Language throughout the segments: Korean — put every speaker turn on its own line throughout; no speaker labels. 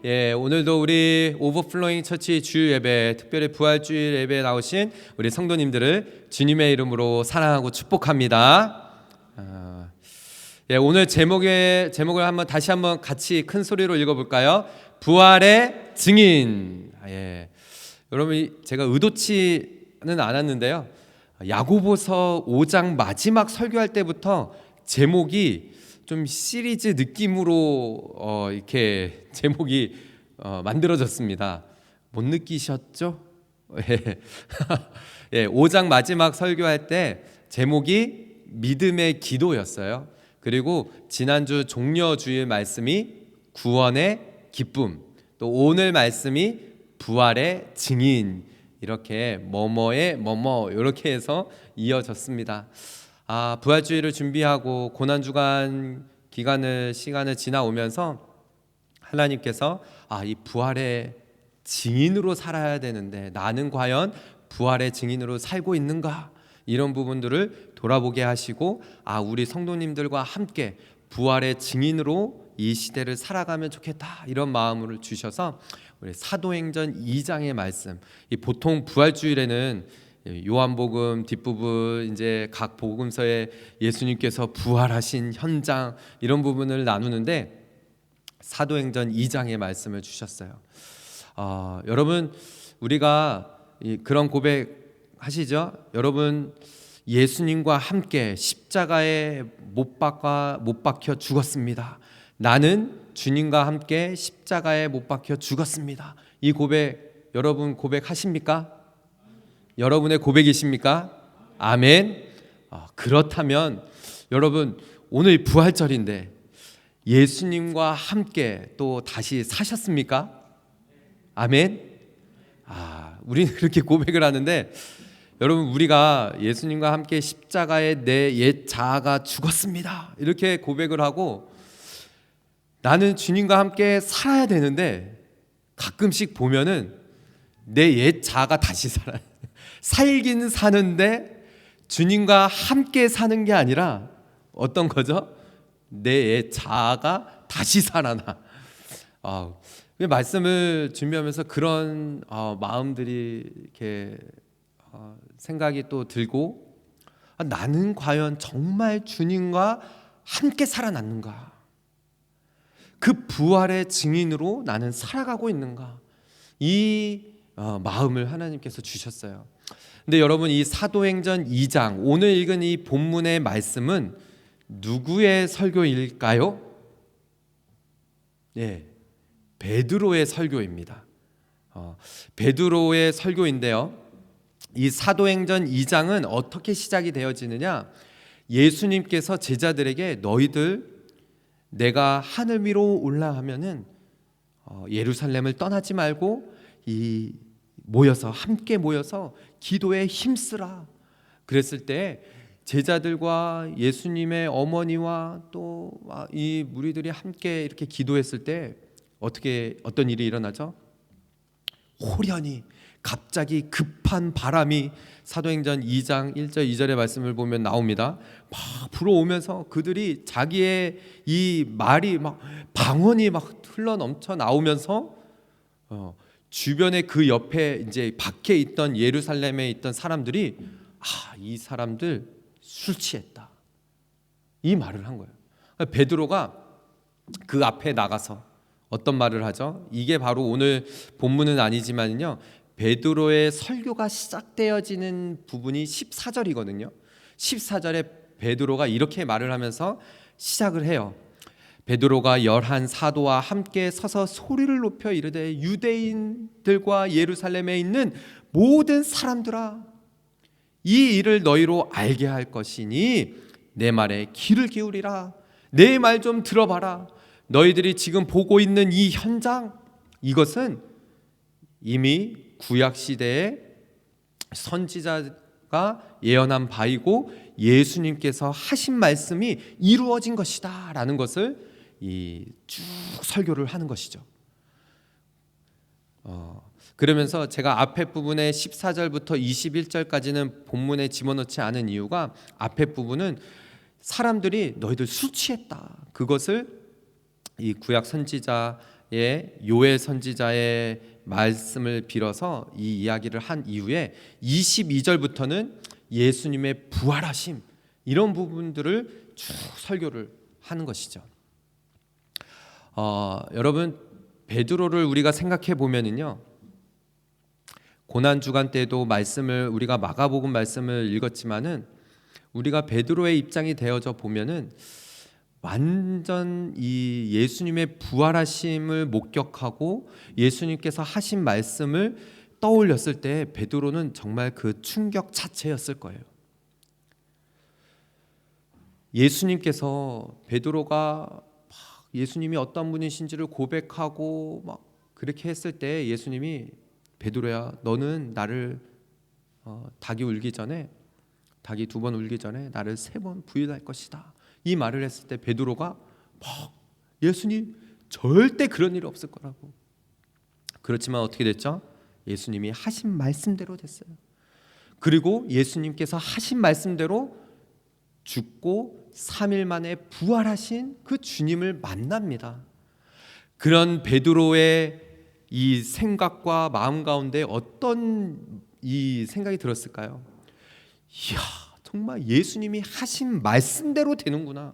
오늘도 우리 오버플로잉 처치 주일 예배, 특별히 부활주일 예배에 나오신 우리 성도님들을 주님의 이름으로 사랑하고 축복합니다. 오늘 제목을 다시 한번 같이 큰 소리로 읽어볼까요? 부활의 증인. 여러분, 제가 의도치는 않았는데요. 야고보서 5장 마지막 설교할 때부터 제목이 좀 시리즈 느낌으로 이렇게 제목이 만들어졌습니다. 못 느끼셨죠? 5장 마지막 설교할 때 제목이 믿음의 기도였어요. 그리고 지난주 종려주일 말씀이 구원의 기쁨, 또 오늘 말씀이 부활의 증인, 이렇게 뭐뭐의 뭐뭐 이렇게 해서 이어졌습니다. 부활주의를 준비하고 고난주간 시간을 지나오면서 하나님께서 이 부활의 증인으로 살아야 되는데 나는 과연 부활의 증인으로 살고 있는가, 이런 부분들을 돌아보게 하시고 우리 성도님들과 함께 부활의 증인으로 이 시대를 살아가면 좋겠다, 이런 마음을 주셔서 우리 사도행전 2장의 말씀, 보통 부활주일에는 요한복음 뒷부분 이제 각 복음서에 예수님께서 부활하신 현장 이런 부분을 나누는데 사도행전 2장의 말씀을 주셨어요. 여러분, 우리가 그런 고백 하시죠? 여러분, 예수님과 함께 십자가에 못 박혀 죽었습니다. 나는 주님과 함께 십자가에 못 박혀 죽었습니다. 이 고백 여러분 고백하십니까? 여러분의 고백이십니까? 아멘. 그렇다면 여러분, 오늘 부활절인데 예수님과 함께 또 다시 사셨습니까? 아멘. 우리는 그렇게 고백을 하는데, 여러분, 우리가 예수님과 함께 십자가에 내 옛 자아가 죽었습니다, 이렇게 고백을 하고 나는 주님과 함께 살아야 되는데 가끔씩 보면은 내 옛 자아가 다시 살아요. 살긴 사는데 주님과 함께 사는 게 아니라 어떤 거죠? 내 옛 자아가 다시 살아나. 말씀을 준비하면서 그런 마음들이 이렇게 생각이 또 들고, 나는 과연 정말 주님과 함께 살아났는가? 그 부활의 증인으로 나는 살아가고 있는가? 이 마음을 하나님께서 주셨어요. 근데 여러분, 이 사도행전 2장 오늘 읽은 이 본문의 말씀은 누구의 설교일까요? 베드로의 설교입니다. 베드로의 설교인데요, 이 사도행전 2장은 어떻게 시작이 되어지느냐, 예수님께서 제자들에게 너희들 내가 하늘 위로 올라가면은 예루살렘을 떠나지 말고 함께 모여서 기도에 힘쓰라. 그랬을 때 제자들과 예수님의 어머니와 또 이 무리들이 함께 이렇게 기도했을 때 어떤 일이 일어나죠? 호련히 갑자기 급한 바람이 사도행전 2장 1절 2절의 말씀을 보면 나옵니다. 막 불어오면서 그들이 자기의 이 말이 막 방언이 막 흘러 넘쳐 나오면서 주변에 그 옆에 이제 밖에 있던 예루살렘에 있던 사람들이 이 사람들 술 취했다, 이 말을 한 거예요. 베드로가 그 앞에 나가서 어떤 말을 하죠? 이게 바로 오늘 본문은 아니지만요, 베드로의 설교가 시작되어지는 부분이 14절이거든요. 14절에 베드로가 이렇게 말을 하면서 시작을 해요. 베드로가 11 사도와 함께 서서 소리를 높여 이르되 유대인들과 예루살렘에 있는 모든 사람들아, 이 일을 너희로 알게 할 것이니 내 말에 귀를 기울이라. 내 말 좀 들어봐라. 너희들이 지금 보고 있는 이 현장, 이것은 이미 구약시대에 선지자가 예언한 바이고 예수님께서 하신 말씀이 이루어진 것이다 라는 것을 쭉 설교를 하는 것이죠. 그러면서 제가 앞에 부분에 14절부터 21절까지는 본문에 집어넣지 않은 이유가, 앞에 부분은 사람들이 너희들 술 취했다, 그것을 이 구약 선지자 요엘 선지자의 말씀을 빌어서 이 이야기를 한 이후에 22절부터는 예수님의 부활하심, 이런 부분들을 쭉 설교를 하는 것이죠. 여러분, 베드로를 우리가 생각해 보면은요, 고난 주간 때도 말씀을 우리가 마가복음 말씀을 읽었지만은 우리가 베드로의 입장이 되어져 보면은 완전 이 예수님의 부활하심을 목격하고 예수님께서 하신 말씀을 떠올렸을 때 베드로는 정말 그 충격 자체였을 거예요. 예수님께서 베드로가 예수님이 어떤 분이신지를 고백하고 막 그렇게 했을 때 예수님이 베드로야, 너는 나를 닭이 울기 전에, 닭이 2번 울기 전에 나를 3번 부인할 것이다, 이 말을 했을 때 베드로가 막 예수님 절대 그런 일 없을 거라고. 그렇지만 어떻게 됐죠? 예수님이 하신 말씀대로 됐어요. 그리고 예수님께서 하신 말씀대로 죽고 3일 만에 부활하신 그 주님을 만납니다. 그런 베드로의 이 생각과 마음 가운데 어떤 이 생각이 들었을까요? 이야, 정말 예수님이 하신 말씀대로 되는구나.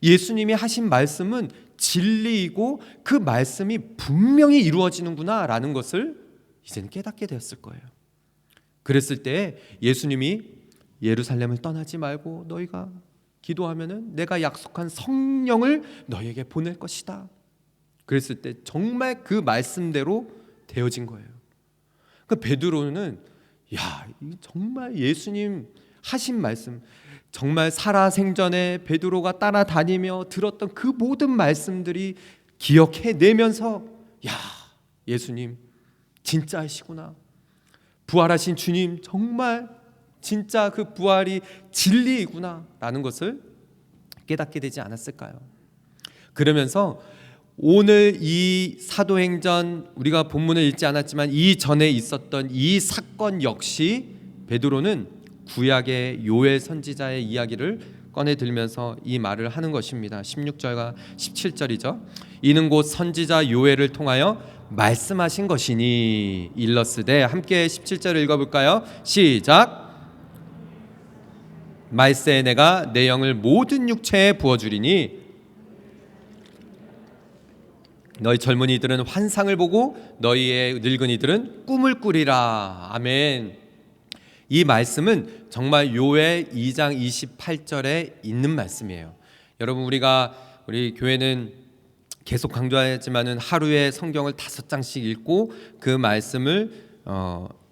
예수님이 하신 말씀은 진리이고 그 말씀이 분명히 이루어지는구나 라는 것을 이제는 깨닫게 되었을 거예요. 그랬을 때 예수님이 예루살렘을 떠나지 말고 너희가 기도하면은 내가 약속한 성령을 너희에게 보낼 것이다. 그랬을 때 정말 그 말씀대로 되어진 거예요. 그 베드로는 야, 정말 예수님 하신 말씀, 정말 살아생전에 베드로가 따라다니며 들었던 그 모든 말씀들이 기억해내면서 야, 예수님 진짜이시구나, 부활하신 주님 정말 진짜 그 부활이 진리이구나 라는 것을 깨닫게 되지 않았을까요? 그러면서 오늘 이 사도행전, 우리가 본문을 읽지 않았지만 이 전에 있었던 이 사건 역시 베드로는 구약의 요엘 선지자의 이야기를 꺼내 들면서 이 말을 하는 것입니다. 16절과 17절이죠. 이는 곧 선지자 요엘을 통하여 말씀하신 것이니 일러스되, 함께 17절을 읽어볼까요? 시작. 말세 내가 내 영을 모든 육체에 부어주리니 너희 젊은이들은 환상을 보고 너희의 늙은이들은 꿈을 꾸리라. 아멘. 이 말씀은 정말 요엘 2장 28절에 있는 말씀이에요. 여러분, 우리 교회는 계속 강조하지만은 하루에 성경을 5장씩 읽고 그 말씀을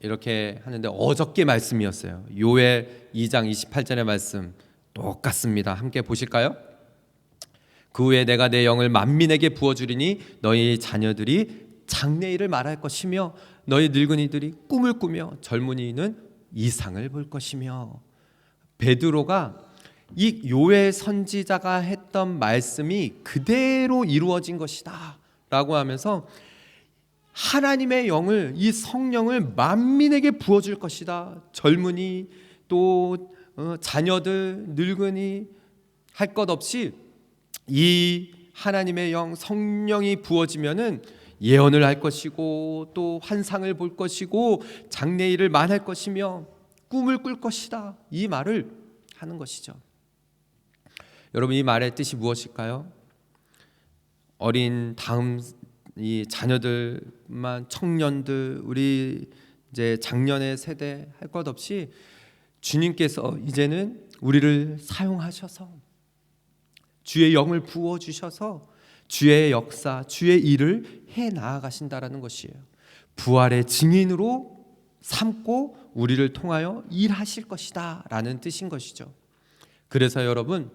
이렇게 하는데 어저께 말씀이었어요. 요엘 2장 28절의 말씀 똑같습니다. 함께 보실까요? 그 후에 내가 내 영을 만민에게 부어주리니 너희 자녀들이 장래일을 말할 것이며 너희 늙은이들이 꿈을 꾸며 젊은이는 이상을 볼 것이며. 베드로가 이 요엘 선지자가 했던 말씀이 그대로 이루어진 것이다 라고 하면서 하나님의 영을, 이 성령을 만민에게 부어줄 것이다. 젊은이 또 자녀들, 늙은이 할 것 없이 이 하나님의 영, 성령이 부어지면은 예언을 할 것이고 또 환상을 볼 것이고 장래일을 말할 것이며 꿈을 꿀 것이다, 이 말을 하는 것이죠. 여러분, 이 말의 뜻이 무엇일까요? 어린 다음 이 자녀들만, 청년들, 우리 이제 작년의 세대 할 것 없이 주님께서 이제는 우리를 사용하셔서 주의 영을 부어 주셔서 주의 역사, 주의 일을 해 나아가신다라는 것이에요. 부활의 증인으로 삼고 우리를 통하여 일하실 것이다 라는 뜻인 것이죠. 그래서 여러분,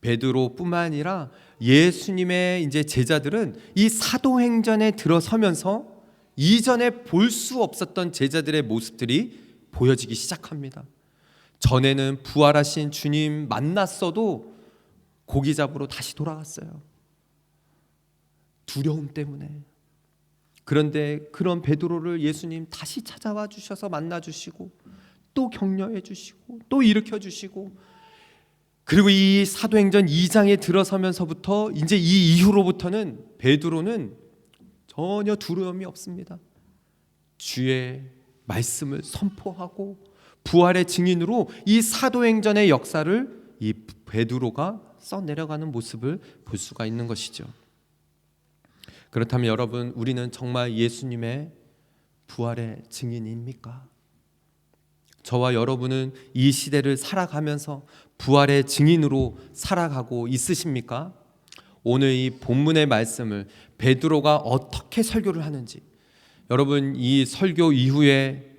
베드로뿐만 아니라 예수님의 이제 제자들은 이 사도행전에 들어서면서 이전에 볼 수 없었던 제자들의 모습들이 보여지기 시작합니다. 전에는 부활하신 주님 만났어도 고기 잡으러 다시 돌아갔어요. 두려움 때문에. 그런데 그런 베드로를 예수님 다시 찾아와 주셔서 만나 주시고 또 격려해 주시고 또 일으켜 주시고 그리고 이 사도행전 2장에 들어서면서부터 이제 이 이후로부터는 베드로는 전혀 두려움이 없습니다. 주의 말씀을 선포하고 부활의 증인으로 이 사도행전의 역사를 이 베드로가 써내려가는 모습을 볼 수가 있는 것이죠. 그렇다면 여러분, 우리는 정말 예수님의 부활의 증인입니까? 저와 여러분은 이 시대를 살아가면서 부활의 증인으로 살아가고 있으십니까? 오늘 이 본문의 말씀을 베드로가 어떻게 설교를 하는지, 여러분, 이 설교 이후에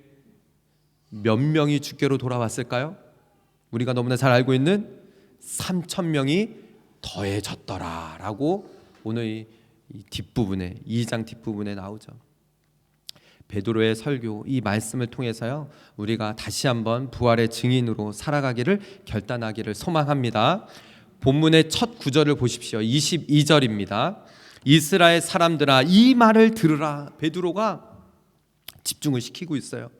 몇 명이 주께로 돌아왔을까요? 우리가 너무나 잘 알고 있는 3,000명이 더해졌더라라고 오늘 이 뒷부분에, 2장 뒷부분에 나오죠. 베드로의 설교, 이 말씀을 통해서요, 우리가 다시 한번 부활의 증인으로 살아가기를 결단하기를 소망합니다. 본문의 첫 구절을 보십시오. 22절입니다. 이스라엘 사람들아, 이 말을 들으라. 베드로가 집중을 시키고 있어요.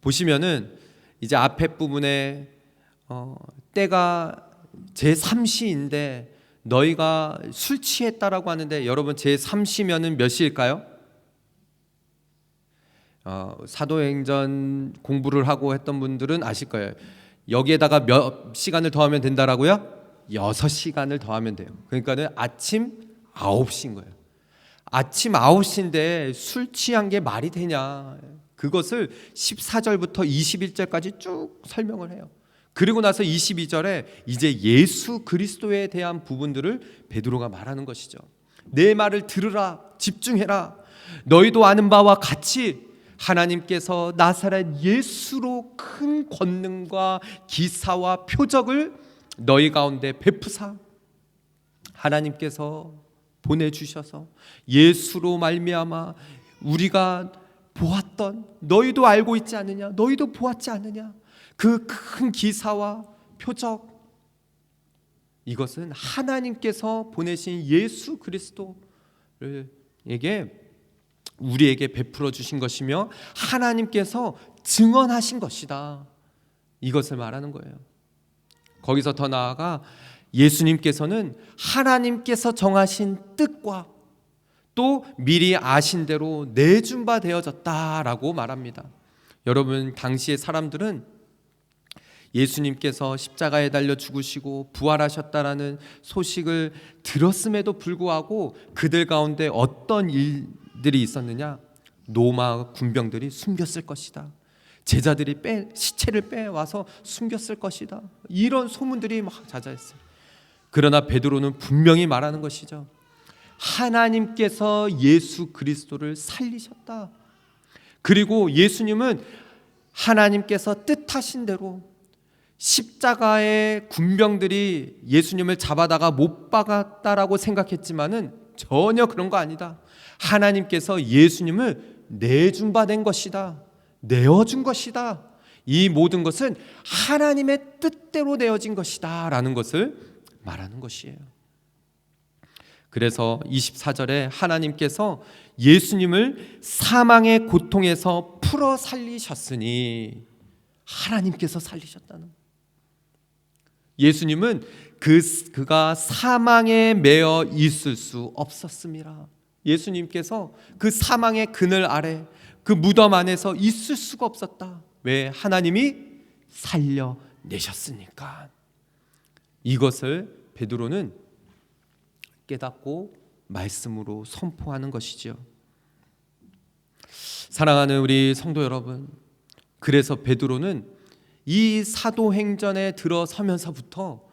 보시면은 이제 앞에 부분에 때가 제3시인데 너희가 술 취했다라고 하는데, 여러분 제3시면은 몇 시일까요? 사도행전 공부를 하고 했던 분들은 아실 거예요. 여기에다가 몇 시간을 더하면 된다라고요? 6시간을 더하면 돼요. 그러니까는 아침 9시인 거예요. 아침 9시인데 술 취한 게 말이 되냐? 그것을 14절부터 21절까지 쭉 설명을 해요. 그리고 나서 22절에 이제 예수 그리스도에 대한 부분들을 베드로가 말하는 것이죠. 내 말을 들으라, 집중해라. 너희도 아는 바와 같이 하나님께서 나사렛 예수로 큰 권능과 기사와 표적을 너희 가운데 베푸사 하나님께서 보내주셔서 예수로 말미암아 우리가 보았던, 너희도 알고 있지 않느냐, 너희도 보았지 않느냐, 그 큰 기사와 표적, 이것은 하나님께서 보내신 예수 그리스도에게 우리에게 베풀어 주신 것이며 하나님께서 증언하신 것이다, 이것을 말하는 거예요. 거기서 더 나아가 예수님께서는 하나님께서 정하신 뜻과 또 미리 아신 대로 내준 바 되어졌다라고 말합니다. 여러분, 당시의 사람들은 예수님께서 십자가에 달려 죽으시고 부활하셨다라는 소식을 들었음에도 불구하고 그들 가운데 어떤 일들이 있었느냐? 로마 군병들이 숨겼을 것이다, 제자들이 시체를 빼와서 숨겼을 것이다, 이런 소문들이 막 자자했어요. 그러나 베드로는 분명히 말하는 것이죠. 하나님께서 예수 그리스도를 살리셨다. 그리고 예수님은 하나님께서 뜻하신 대로 십자가의 군병들이 예수님을 잡아다가 못 박았다라고 생각했지만은 전혀 그런 거 아니다. 하나님께서 예수님을 내준 바 된 것이다, 내어준 것이다. 이 모든 것은 하나님의 뜻대로 내어진 것이다 라는 것을 말하는 것이에요. 그래서 24절에 하나님께서 예수님을 사망의 고통에서 풀어 살리셨으니, 하나님께서 살리셨다는 거예요. 예수님은 그가 사망에 매여 있을 수 없었습니다. 예수님께서 그 사망의 그늘 아래, 그 무덤 안에서 있을 수가 없었다. 왜? 하나님이 살려내셨으니까. 이것을 베드로는 깨닫고 말씀으로 선포하는 것이죠. 사랑하는 우리 성도 여러분, 그래서 베드로는 이 사도행전에 들어서면서부터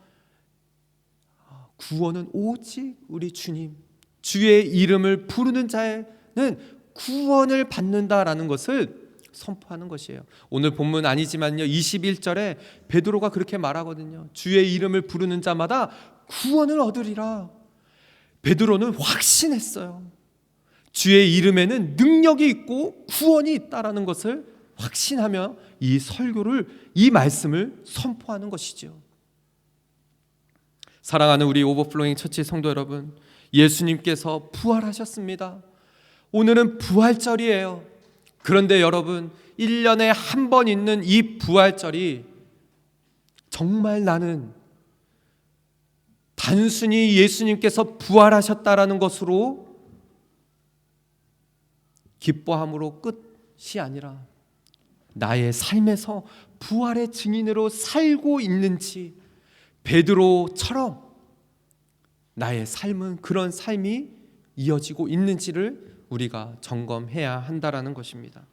구원은 오직 우리 주님, 주의 이름을 부르는 자에는 구원을 받는다라는 것을 선포하는 것이에요. 오늘 본문 아니지만요, 21절에 베드로가 그렇게 말하거든요. 주의 이름을 부르는 자마다 구원을 얻으리라. 베드로는 확신했어요. 주의 이름에는 능력이 있고 구원이 있다라는 것을 확신하며 이 설교를, 이 말씀을 선포하는 것이죠. 사랑하는 우리 오버플로잉 처치 성도 여러분, 예수님께서 부활하셨습니다. 오늘은 부활절이에요. 그런데 여러분, 1년에 한 번 있는 이 부활절이 정말 나는 단순히 예수님께서 부활하셨다라는 것으로 기뻐함으로 끝이 아니라 나의 삶에서 부활의 증인으로 살고 있는지, 베드로처럼 나의 삶은 그런 삶이 이어지고 있는지를 우리가 점검해야 한다라는 것입니다.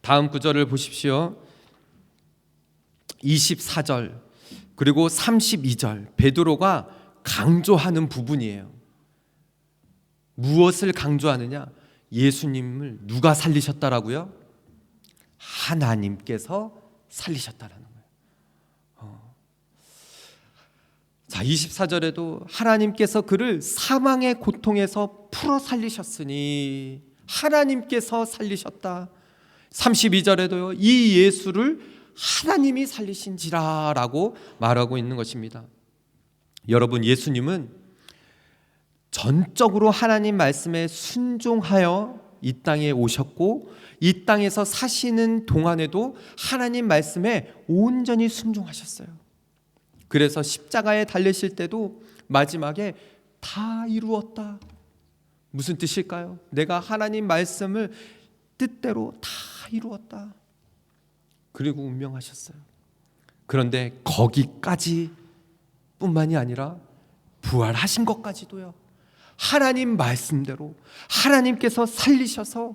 다음 구절을 보십시오. 24절 그리고 32절 베드로가 강조하는 부분이에요. 무엇을 강조하느냐? 예수님을 누가 살리셨다라고요? 하나님께서 살리셨다라는 거예요. 자, 24절에도 하나님께서 그를 사망의 고통에서 풀어 살리셨으니 하나님께서 살리셨다. 32절에도요, 이 예수를 하나님이 살리신지라 라고 말하고 있는 것입니다. 여러분, 예수님은 전적으로 하나님 말씀에 순종하여 이 땅에 오셨고, 이 땅에서 사시는 동안에도 하나님 말씀에 온전히 순종하셨어요. 그래서 십자가에 달리실 때도 마지막에 다 이루었다. 무슨 뜻일까요? 내가 하나님 말씀을 뜻대로 다 이루었다. 그리고 운명하셨어요. 그런데 거기까지 뿐만이 아니라 부활하신 것까지도요, 하나님 말씀대로 하나님께서 살리셔서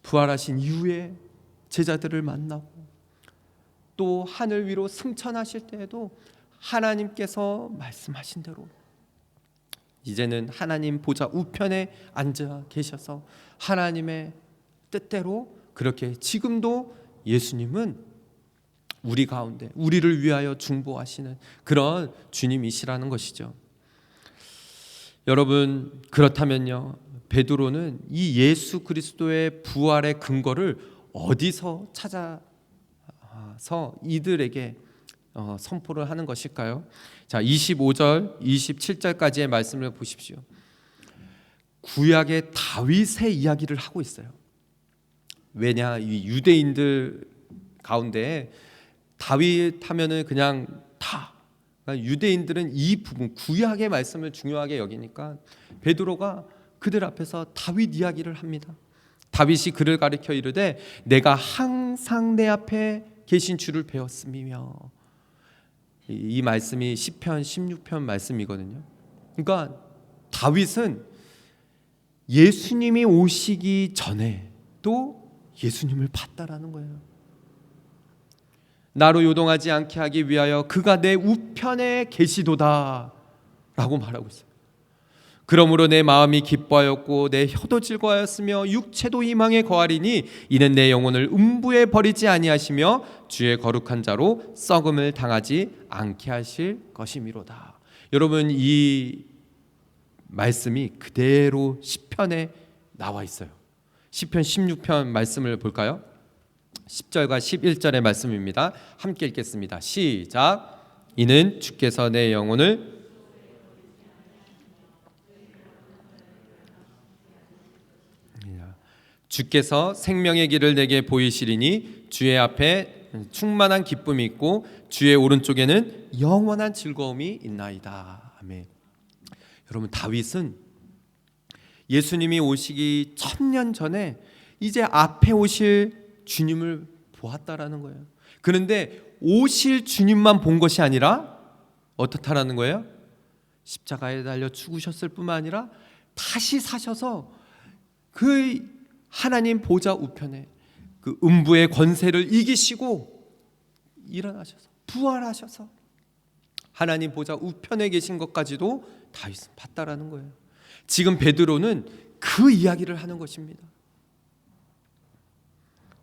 부활하신 이후에 제자들을 만나고 또 하늘 위로 승천하실 때에도 하나님께서 말씀하신 대로 이제는 하나님 보좌 우편에 앉아 계셔서 하나님의 뜻대로 그렇게 지금도 예수님은 우리 가운데 우리를 위하여 중보하시는 그런 주님이시라는 것이죠. 여러분, 그렇다면요, 베드로는 이 예수 그리스도의 부활의 근거를 어디서 찾아서 이들에게 선포를 하는 것일까요? 자, 25절, 27절까지의 말씀을 보십시오. 구약의 다윗의 이야기를 하고 있어요. 왜냐, 이 유대인들 가운데 다윗 하면은 그냥 다, 그러니까 유대인들은 이 부분 구약의 말씀을 중요하게 여기니까 베드로가 그들 앞에서 다윗 이야기를 합니다. 다윗이 그를 가리켜 이르되 내가 항상 내 앞에 계신 주를 배웠음이며, 이 말씀이 시편 16편 말씀이거든요. 그러니까 다윗은 예수님이 오시기 전에 또 예수님을 봤다라는 거예요. 나로 요동하지 않게 하기 위하여 그가 내 우편에 계시도다 라고 말하고 있어요. 그러므로 내 마음이 기뻐하였고 내 혀도 즐거워하였으며 육체도 희망에 거하리니 이는 내 영혼을 음부에 버리지 아니하시며 주의 거룩한 자로 썩음을 당하지 않게 하실 것이미로다. 여러분, 이 말씀이 그대로 시편에 나와 있어요. 시편 16편 말씀을 볼까요? 10절과 11절의 말씀입니다. 함께 읽겠습니다. 시작. 이는 주께서 내 영혼을 주께서 생명의 길을 내게 보이시리니 주의 앞에 충만한 기쁨이 있고 주의 오른쪽에는 영원한 즐거움이 있나이다. 아멘. 여러분, 다윗은 예수님이 오시기 1000년 전에 이제 앞에 오실 주님을 보았다라는 거예요. 그런데 오실 주님만 본 것이 아니라 어떻다라는 거예요? 십자가에 달려 죽으셨을 뿐만 아니라 다시 사셔서 그 하나님 보좌 우편에 그 음부의 권세를 이기시고 일어나셔서 부활하셔서 하나님 보좌 우편에 계신 것까지도 다윗은 봤다라는 거예요. 지금 베드로는 그 이야기를 하는 것입니다.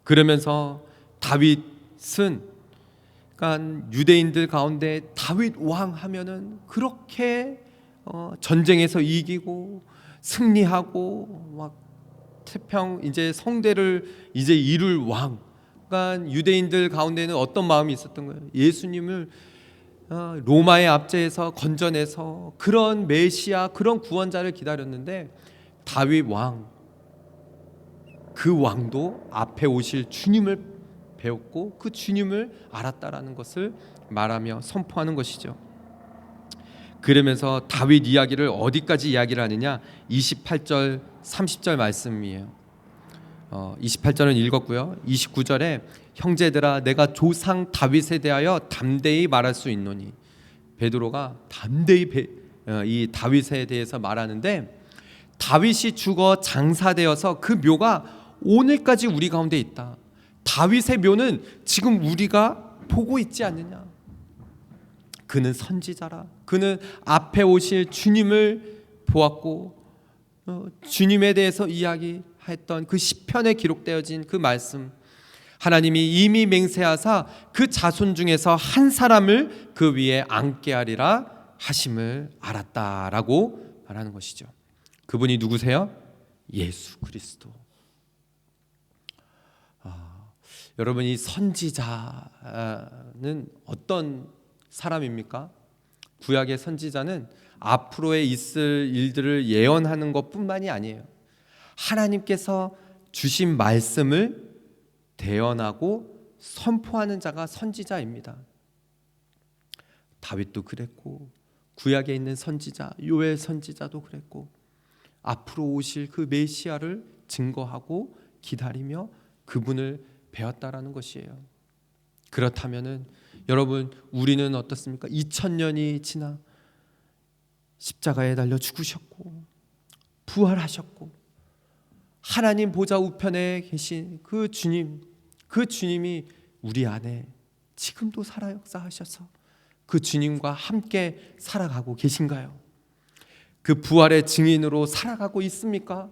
그러면서 다윗은, 그러니까 유대인들 가운데 다윗 왕 하면은 그렇게 전쟁에서 이기고 승리하고 막 태평 이제 성대를 이제 이룰 왕. 그러니까 유대인들 가운데는 어떤 마음이 있었던 거예요? 예수님을 로마의 압제에서 건져내서 그런 메시아, 그런 구원자를 기다렸는데 다윗 왕, 그 왕도 앞에 오실 주님을 배웠고 그 주님을 알았다라는 것을 말하며 선포하는 것이죠. 그러면서 다윗 이야기를 어디까지 이야기를 하느냐? 28절 30절 말씀이에요. 28절은 읽었고요. 29절에 형제들아 내가 조상 다윗에 대하여 담대히 말할 수 있노니, 베드로가 담대히 이 다윗에 대해서 말하는데, 다윗이 죽어 장사되어서 그 묘가 오늘까지 우리 가운데 있다. 다윗의 묘는 지금 우리가 보고 있지 않느냐. 그는 선지자라. 그는 앞에 오실 주님을 보았고 주님에 대해서 이야기했던 그 시편에 기록되어진 그 말씀, 하나님이 이미 맹세하사 그 자손 중에서 한 사람을 그 위에 앉게 하리라 하심을 알았다라고 말하는 것이죠. 그분이 누구세요? 예수 그리스도. 여러분, 이 선지자는 어떤 사람입니까? 구약의 선지자는 앞으로에 있을 일들을 예언하는 것뿐만이 아니에요. 하나님께서 주신 말씀을 대언하고 선포하는 자가 선지자입니다. 다윗도 그랬고 구약에 있는 선지자 요엘 선지자도 그랬고, 앞으로 오실 그 메시아를 증거하고 기다리며 그분을 배웠다라는 것이에요. 그렇다면은 여러분, 우리는 어떻습니까? 2000년이 지나 십자가에 달려 죽으셨고 부활하셨고 하나님 보좌 우편에 계신 그 주님, 그 주님이 우리 안에 지금도 살아 역사하셔서 그 주님과 함께 살아가고 계신가요? 그 부활의 증인으로 살아가고 있습니까?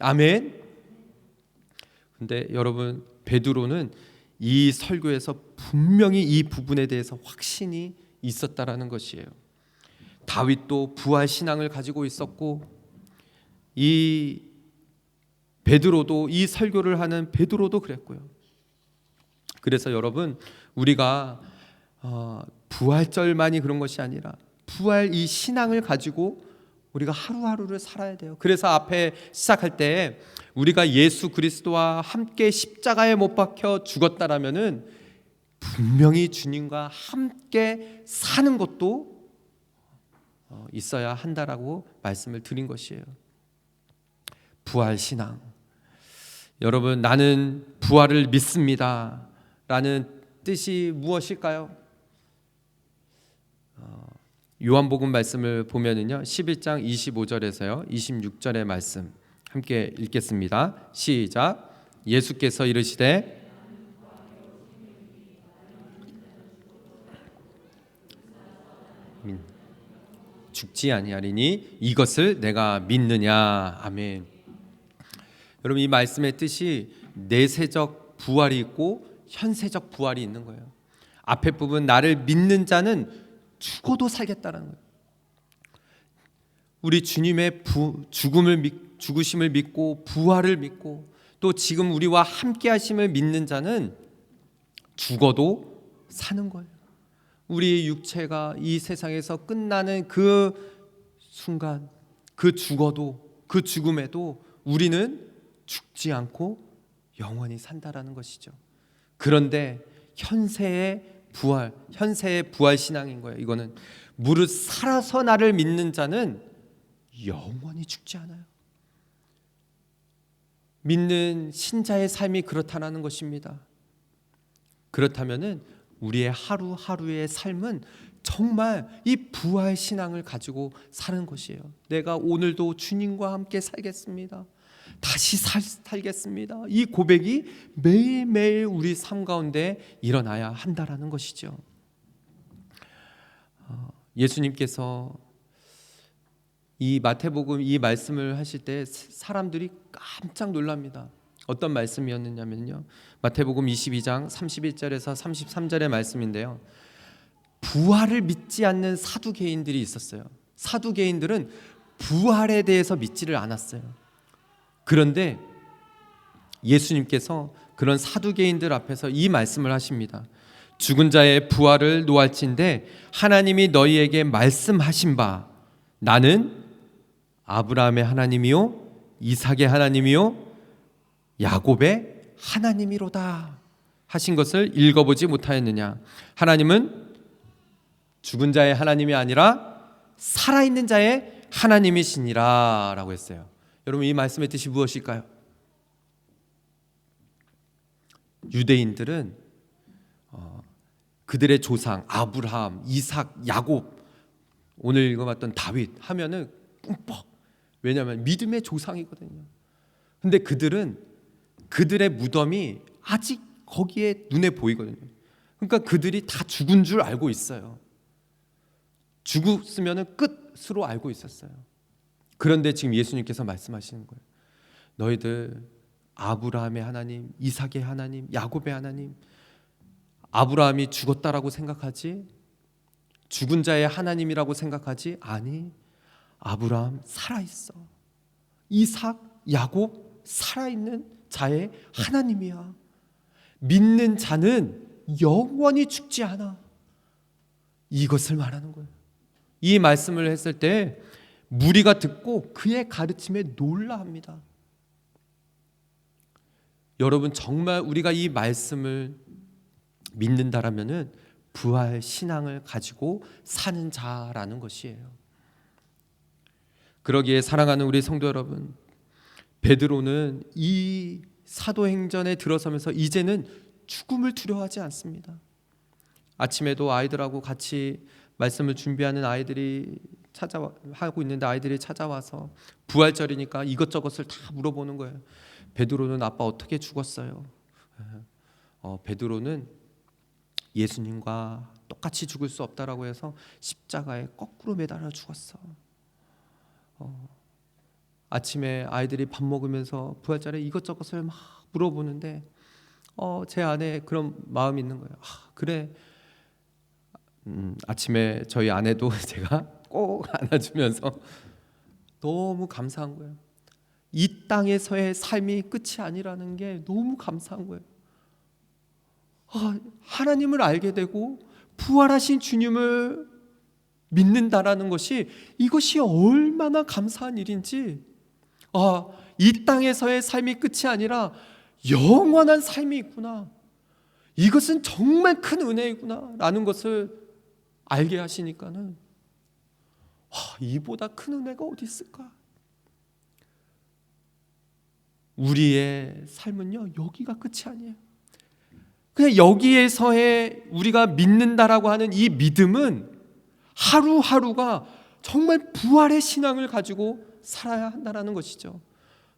아멘. 근데 여러분, 베드로는 이 설교에서 분명히 이 부분에 대해서 확신이 있었다라는 것이에요. 다윗도 부활 신앙을 가지고 있었고, 이 베드로도, 이 설교를 하는 베드로도 그랬고요. 그래서 여러분, 우리가 부활절만이 그런 것이 아니라 부활 이 신앙을 가지고 우리가 하루하루를 살아야 돼요. 그래서 앞에 시작할 때 우리가 예수 그리스도와 함께 십자가에 못 박혀 죽었다라면은 분명히 주님과 함께 사는 것도 있어야 한다라고 말씀을 드린 것이에요. 부활 신앙. 여러분, 나는 부활을 믿습니다 라는 뜻이 무엇일까요? 요한복음 말씀을 보면은요, 11장 25절에서요 26절의 말씀 함께 읽겠습니다. 시작. 예수께서 이르시되 죽지 아니하리니 이것을 내가 믿느냐. 아멘. 여러분, 이 말씀의 뜻이 내세적 부활이 있고 현세적 부활이 있는 거예요. 앞에 부분, 나를 믿는 자는 죽어도 살겠다는 거예요. 우리 주님의 죽으심을 믿고 부활을 믿고 또 지금 우리와 함께 하심을 믿는 자는 죽어도 사는 거예요. 우리의 육체가 이 세상에서 끝나는 그 순간, 그 죽어도, 그 죽음에도 우리는 죽지 않고 영원히 산다라는 것이죠. 그런데 현세의 부활 신앙인 거예요. 이거는 무릇 살아서 나를 믿는 자는 영원히 죽지 않아요. 믿는 신자의 삶이 그렇다는 것입니다. 그렇다면은 우리의 하루하루의 삶은 정말 이 부활 신앙을 가지고 사는 것이에요. 내가 오늘도 주님과 함께 살겠습니다. 다시 살겠습니다. 이 고백이 매일매일 우리 삶 가운데 일어나야 한다라는 것이죠. 예수님께서 이 마태복음 이 말씀을 하실 때 사람들이 깜짝 놀랍니다. 어떤 말씀이었느냐면요, 마태복음 22장 31절에서 33절의 말씀인데요, 부활을 믿지 않는 사두개인들이 있었어요. 사두개인들은 부활에 대해서 믿지를 않았어요. 그런데 예수님께서 그런 사두개인들 앞에서 이 말씀을 하십니다. 죽은 자의 부활을 노할진대 하나님이 너희에게 말씀하신 바 나는 아브라함의 하나님이요 이삭의 하나님이요 야곱의 하나님이로다 하신 것을 읽어보지 못하였느냐? 하나님은 죽은 자의 하나님이 아니라 살아있는 자의 하나님이시니라 라고 했어요. 여러분, 이 말씀의 뜻이 무엇일까요? 유대인들은 그들의 조상 아브라함, 이삭, 야곱, 오늘 읽어봤던 다윗 하면은 뿜뻑, 왜냐하면 믿음의 조상이거든요. 근데 그들은 그들의 무덤이 아직 거기에 눈에 보이거든요. 그러니까 그들이 다 죽은 줄 알고 있어요. 죽었으면 끝으로 알고 있었어요. 그런데 지금 예수님께서 말씀하시는 거예요. 너희들 아브라함의 하나님, 이삭의 하나님, 야곱의 하나님, 아브라함이 죽었다라고 생각하지? 죽은 자의 하나님이라고 생각하지? 아니, 아브라함 살아있어. 이삭, 야곱 살아있는 자의 하나님이야. 믿는 자는 영원히 죽지 않아. 이것을 말하는 거예요. 이 말씀을 했을 때 무리가 듣고 그의 가르침에 놀라합니다. 여러분, 정말 우리가 이 말씀을 믿는다라면은 부활 신앙을 가지고 사는 자라는 것이에요. 그러기에 사랑하는 우리 성도 여러분, 베드로는 이 사도행전에 들어서면서 이제는 죽음을 두려워하지 않습니다. 아침에도 아이들하고 같이 말씀을 준비하는 아이들이 하고 있는데 아이들이 찾아와서 부활절이니까 이것저것을 다 물어보는 거예요. 베드로는 아빠 어떻게 죽었어요? 베드로는 예수님과 똑같이 죽을 수 없다라고 해서 십자가에 거꾸로 매달아 죽었어. 아침에 아이들이 밥 먹으면서 부활절에 이것저것을 막 물어보는데 제 안에 그런 마음이 있는 거예요. 그래. 아침에 저희 아내도 제가 꼭 안아주면서 너무 감사한 거예요. 이 땅에서의 삶이 끝이 아니라는 게 너무 감사한 거예요. 하나님을 알게 되고 부활하신 주님을 믿는다라는 것이, 이것이 얼마나 감사한 일인지, 이 땅에서의 삶이 끝이 아니라 영원한 삶이 있구나, 이것은 정말 큰 은혜이구나 라는 것을 알게 하시니까는 이보다 큰 은혜가 어디 있을까? 우리의 삶은요, 여기가 끝이 아니에요. 그냥 여기에서의 우리가 믿는다라고 하는 이 믿음은 하루하루가 정말 부활의 신앙을 가지고 살아야 한다는 것이죠.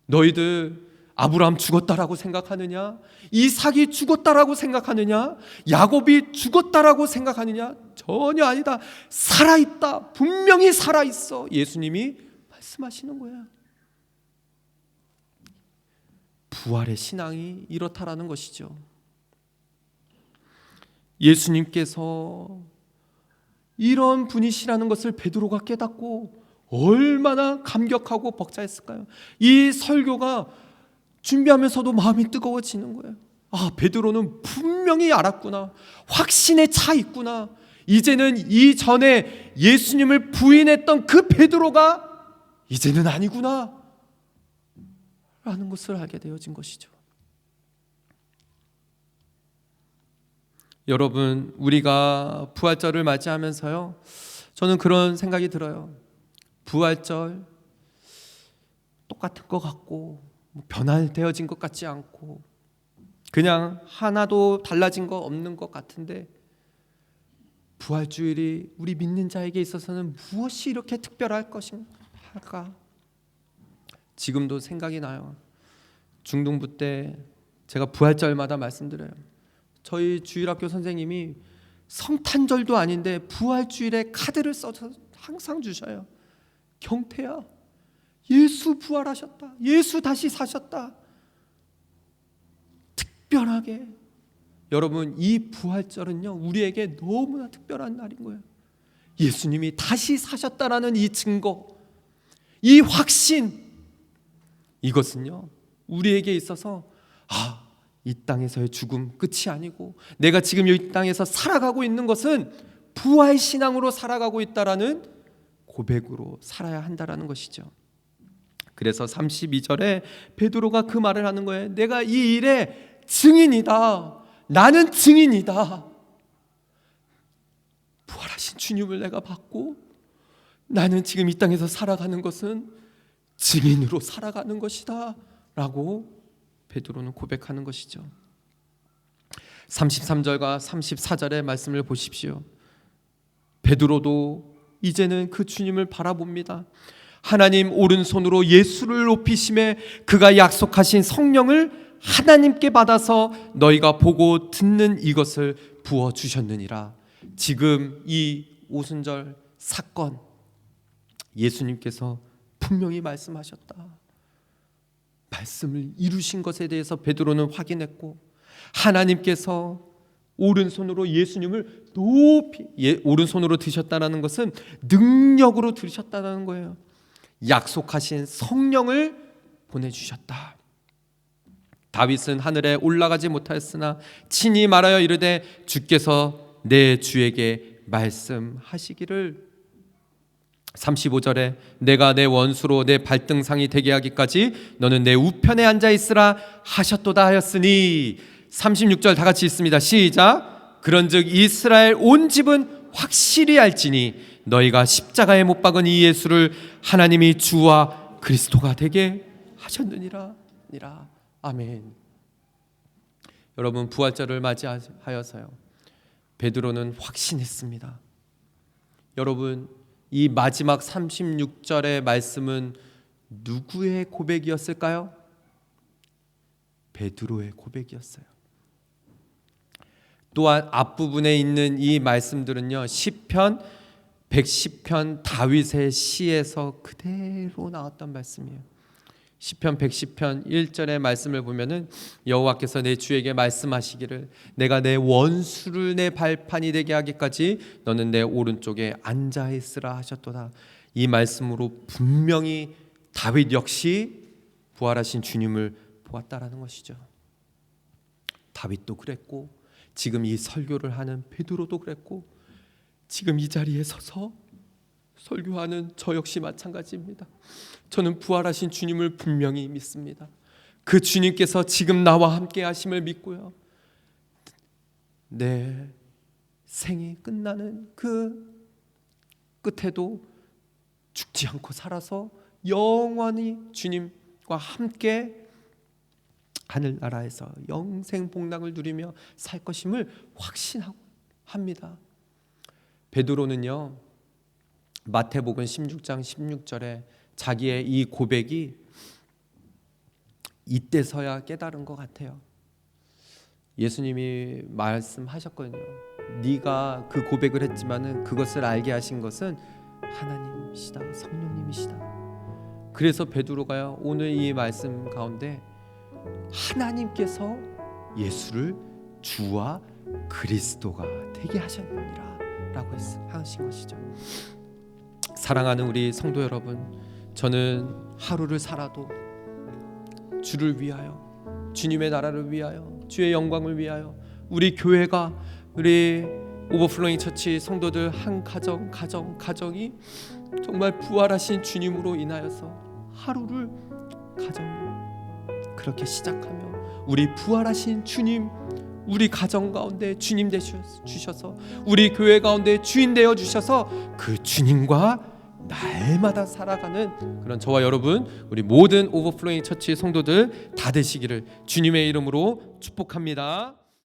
너희들 아브라함 죽었다라고 생각하느냐? 이삭이 죽었다라고 생각하느냐? 야곱이 죽었다라고 생각하느냐? 전혀 아니다. 살아있다. 분명히 살아있어. 예수님이 말씀하시는 거예요. 부활의 신앙이 이렇다라는 것이죠. 예수님께서 이런 분이시라는 것을 베드로가 깨닫고 얼마나 감격하고 벅차했을까요? 이 설교가 준비하면서도 마음이 뜨거워지는 거예요. 베드로는 분명히 알았구나. 확신에 차 있구나. 이제는 이전에 예수님을 부인했던 그 베드로가 이제는 아니구나 라는 것을 알게 되어진 것이죠. 여러분, 우리가 부활절을 맞이하면서요, 저는 그런 생각이 들어요. 부활절 똑같은 것 같고 변화되어진 것 같지 않고 그냥 하나도 달라진 거 없는 것 같은데, 부활주일이 우리 믿는 자에게 있어서는 무엇이 이렇게 특별할 것인가? 지금도 생각이 나요. 중등부 때 제가 부활절마다 말씀드려요. 저희 주일학교 선생님이 성탄절도 아닌데 부활주일에 카드를 써서 항상 주셔요. 경태야, 예수 부활하셨다. 예수 다시 사셨다. 특별하게. 여러분, 이 부활절은요, 우리에게 너무나 특별한 날인 거예요. 예수님이 다시 사셨다라는 이 증거, 이 확신, 이것은요, 우리에게 있어서 이 땅에서의 죽음 끝이 아니고 내가 지금 이 땅에서 살아가고 있는 것은 부활 신앙으로 살아가고 있다라는 고백으로 살아야 한다라는 것이죠. 그래서 32절에 베드로가 그 말을 하는 거예요. 내가 이 일의 증인이다. 나는 증인이다. 부활하신 주님을 내가 받고 나는 지금 이 땅에서 살아가는 것은 증인으로 살아가는 것이다 라고 베드로는 고백하는 것이죠. 33절과 34절의 말씀을 보십시오. 베드로도 이제는 그 주님을 바라봅니다. 하나님 오른손으로 예수를 높이심에 그가 약속하신 성령을 하나님께 받아서 너희가 보고 듣는 이것을 부어주셨느니라. 지금 이 오순절 사건 예수님께서 분명히 말씀하셨다. 말씀을 이루신 것에 대해서 베드로는 확인했고, 하나님께서 오른손으로 예수님을 높이 오른손으로 드셨다는 것은 능력으로 드셨다는 거예요. 약속하신 성령을 보내주셨다. 다윗은 하늘에 올라가지 못하였으나 친히 말하여 이르되 주께서 내 주에게 말씀하시기를 35절에 내가 내 원수로 내 발등상이 되게 하기까지 너는 내 우편에 앉아 있으라 하셨도다 하였으니 36절 다 같이 읽습니다. 시작. 그런즉 이스라엘 온 집은 확실히 알지니 너희가 십자가에 못 박은 이 예수를 하나님이 주와 그리스도가 되게 하셨느니라. 아멘. 여러분, 부활절을 맞이하여서요 베드로는 확신했습니다. 여러분, 이 마지막 36절의 말씀은 누구의 고백이었을까요? 베드로의 고백이었어요. 또한 앞부분에 있는 이 말씀들은요 시편 110편 다윗의 시에서 그대로 나왔던 말씀이에요. 시편 110편 1절의 말씀을 보면은 여호와께서 내 주에게 말씀하시기를 내가 내 원수를 내 발판이 되게 하기까지 너는 내 오른쪽에 앉아 있으라 하셨도다. 이 말씀으로 분명히 다윗 역시 부활하신 주님을 보았다라는 것이죠. 다윗도 그랬고 지금 이 설교를 하는 베드로도 그랬고 지금 이 자리에 서서 설교하는 저 역시 마찬가지입니다. 저는 부활하신 주님을 분명히 믿습니다. 그 주님께서 지금 나와 함께 하심을 믿고요, 내 생이 끝나는 그 끝에도 죽지 않고 살아서 영원히 주님과 함께 하늘나라에서 영생 복락을 누리며 살 것임을 확신하고 합니다. 베드로는요 마태복음 16장 16절에 자기의 이 고백이 이때서야 깨달은 것 같아요. 예수님이 말씀하셨거든요. 네가 그 고백을 했지만은 그것을 알게 하신 것은 하나님이시다, 성령님이시다. 그래서 베드로가요 오늘 이 말씀 가운데 하나님께서 예수를 주와 그리스도가 되게 하셨느니라 라고 하신 것이죠. 사랑하는 우리 성도 여러분, 저는 하루를 살아도 주를 위하여, 주님의 나라를 위하여, 주의 영광을 위하여 우리 교회가, 우리 오버플로잉 처치 성도들 한 가정이 정말 부활하신 주님으로 인하여서 하루를 가정을 그렇게 시작하며 우리 부활하신 주님, 우리 가정 가운데 주님 되주셔서 우리 교회 가운데 주인 되어 주셔서 그 주님과 날마다 살아가는 그런 저와 여러분, 우리 모든 오버플로잉 처치 성도들 다 되시기를 주님의 이름으로 축복합니다.